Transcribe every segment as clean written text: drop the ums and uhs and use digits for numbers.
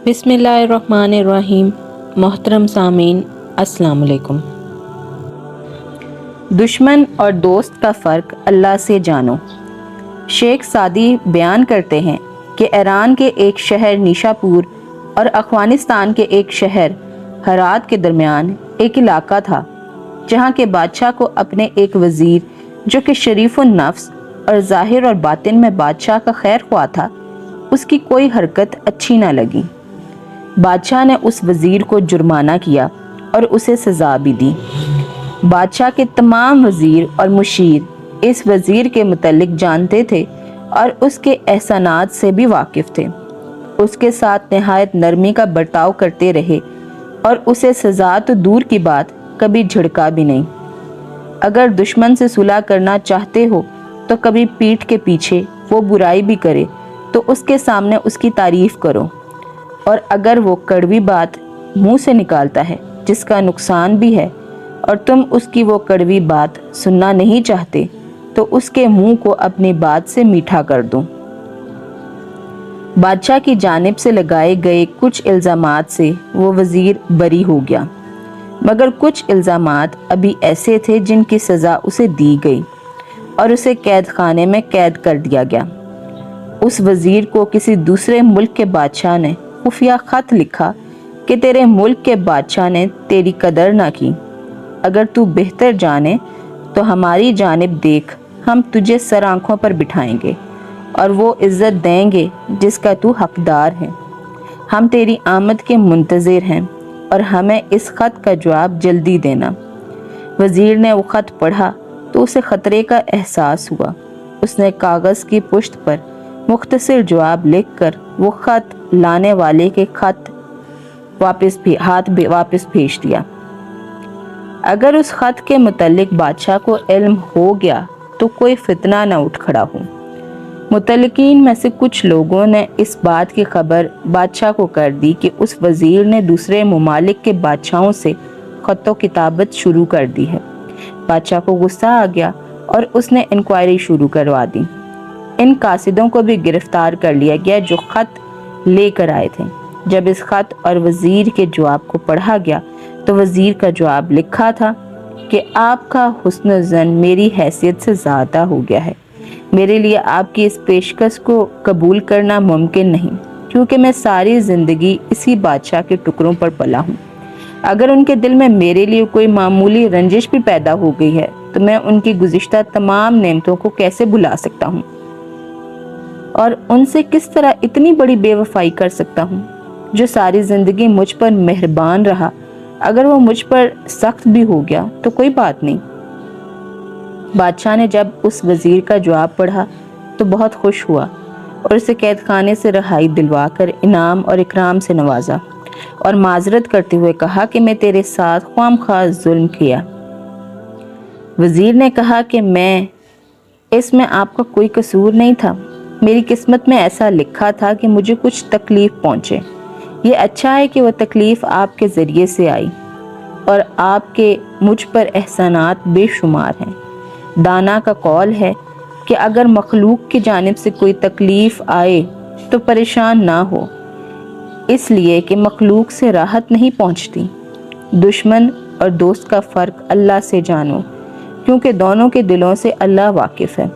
بسم اللہ الرحمن الرحیم۔ محترم سامعین، السلام علیکم۔ دشمن اور دوست کا فرق اللہ سے جانو۔ شیخ سعدی بیان کرتے ہیں کہ ایران کے ایک شہر نیشاپور اور افغانستان کے ایک شہر ہرات کے درمیان ایک علاقہ تھا جہاں کے بادشاہ کو اپنے ایک وزیر جو کہ شریف النفس اور ظاہر اور باطن میں بادشاہ کا خیر خواہ تھا، اس کی کوئی حرکت اچھی نہ لگی۔ بادشاہ نے اس وزیر کو جرمانہ کیا اور اسے سزا بھی دی۔ بادشاہ کے تمام وزیر اور مشیر اس وزیر کے متعلق جانتے تھے اور اس کے احسانات سے بھی واقف تھے۔ اس کے ساتھ نہایت نرمی کا برتاؤ کرتے رہے اور اسے سزا تو دور کی بات کبھی جھڑکا بھی نہیں۔ اگر دشمن سے صلح کرنا چاہتے ہو تو کبھی پیٹھ کے پیچھے وہ برائی بھی کرے تو اس کے سامنے اس کی تعریف کرو، اور اگر وہ کڑوی بات منہ سے نکالتا ہے جس کا نقصان بھی ہے اور تم اس کی وہ کڑوی بات سننا نہیں چاہتے تو اس کے منہ کو اپنی بات سے میٹھا کر دو۔ بادشاہ کی جانب سے لگائے گئے کچھ الزامات سے وہ وزیر بری ہو گیا، مگر کچھ الزامات ابھی ایسے تھے جن کی سزا اسے دی گئی اور اسے قید خانے میں قید کر دیا گیا۔ اس وزیر کو کسی دوسرے ملک کے بادشاہ نے خفیہ خط لکھا کہ تیرے ملک کے بادشاہ نے تیری قدر نہ کی، اگر تو بہتر جانے تو ہماری جانب دیکھ، ہم تجھے سر آنکھوں پر بٹھائیں گے اور وہ عزت دیں گے جس کا تو حقدار ہے۔ ہم تیری آمد کے منتظر ہیں اور ہمیں اس خط کا جواب جلدی دینا۔ وزیر نے وہ خط پڑھا تو اسے خطرے کا احساس ہوا۔ اس نے کاغذ کی پشت پر مختصر جواب لکھ کر وہ خط لانے والے کے واپس بھیج دیا۔ اگر اس خط کے متعلق بادشاہ کو علم ہو گیا تو کوئی فتنہ نہ اٹھ کھڑا ہو۔ متعلقین میں سے کچھ لوگوں نے اس بات کی خبر بادشاہ کو کر دی کہ اس وزیر نے دوسرے ممالک کے بادشاہوں سے خط و کتابت شروع کر دی ہے۔ بادشاہ کو غصہ آ گیا اور اس نے انکوائری شروع کروا دی۔ ان قاصدوں کو بھی گرفتار کر لیا گیا جو خط لے کر آئے تھے۔ جب اس خط اور وزیر کے جواب کو پڑھا گیا تو وزیر کا جواب لکھا تھا کہ آپ کا حسن ظن میری حیثیت سے زیادہ ہو گیا ہے۔ میرے لیے آپ کی اس پیشکش کو قبول کرنا ممکن نہیں، کیونکہ میں ساری زندگی اسی بادشاہ کے ٹکڑوں پر پلا ہوں۔ اگر ان کے دل میں میرے لیے کوئی معمولی رنجش بھی پیدا ہو گئی ہے تو میں ان کی گزشتہ تمام نعمتوں کو کیسے بھلا سکتا ہوں اور ان سے کس طرح اتنی بڑی بے وفائی کر سکتا ہوں؟ جو ساری زندگی مجھ پر مہربان رہا، اگر وہ مجھ پر سخت بھی ہو گیا تو کوئی بات نہیں۔ بادشاہ نے جب اس وزیر کا جواب پڑھا تو بہت خوش ہوا اور اسے قید خانے سے رہائی دلوا کر انعام اور اکرام سے نوازا اور معذرت کرتے ہوئے کہا کہ میں تیرے ساتھ خواہ مخواہ ظلم کیا۔ وزیر نے کہا کہ اس میں آپ کا کوئی قصور نہیں تھا، میری قسمت میں ایسا لکھا تھا کہ مجھے کچھ تکلیف پہنچے۔ یہ اچھا ہے کہ وہ تکلیف آپ کے ذریعے سے آئی اور آپ کے مجھ پر احسانات بے شمار ہیں۔ دانا کا قول ہے کہ اگر مخلوق کی جانب سے کوئی تکلیف آئے تو پریشان نہ ہو، اس لیے کہ مخلوق سے راحت نہیں پہنچتی۔ دشمن اور دوست کا فرق اللہ سے جانو، کیونکہ دونوں کے دلوں سے اللہ واقف ہے۔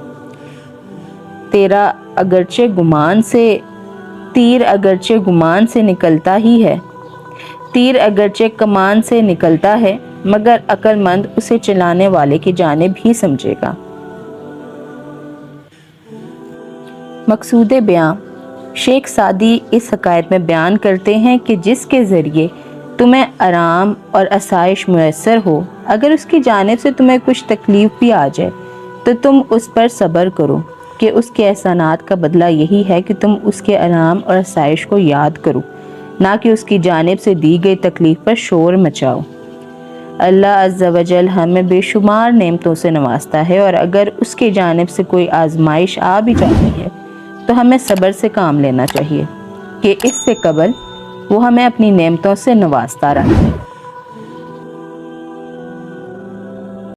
تیر اگرچہ گمان سے نکلتا ہی ہے، تیر اگرچہ کمان سے نکلتا ہے، مگر عقل مند اسے چلانے والے کی جانب ہی سمجھے گا۔ مقصود بیاں، شیخ سعدی اس حکایت میں بیان کرتے ہیں کہ جس کے ذریعے تمہیں آرام اور آسائش میسر ہو، اگر اس کی جانب سے تمہیں کچھ تکلیف بھی آ جائے تو تم اس پر صبر کرو، کہ اس کے احسانات کا بدلہ یہی ہے کہ تم اس کے آرام اور آسائش کو یاد کرو، نہ کہ اس کی جانب سے دی گئی تکلیف پر شور مچاؤ۔ اللہ عز و جل ہمیں بے شمار نعمتوں سے نوازتا ہے، اور اگر اس کی جانب سے کوئی آزمائش آ بھی جاتی ہے تو ہمیں صبر سے کام لینا چاہیے کہ اس سے قبل وہ ہمیں اپنی نعمتوں سے نوازتا رہا ہے۔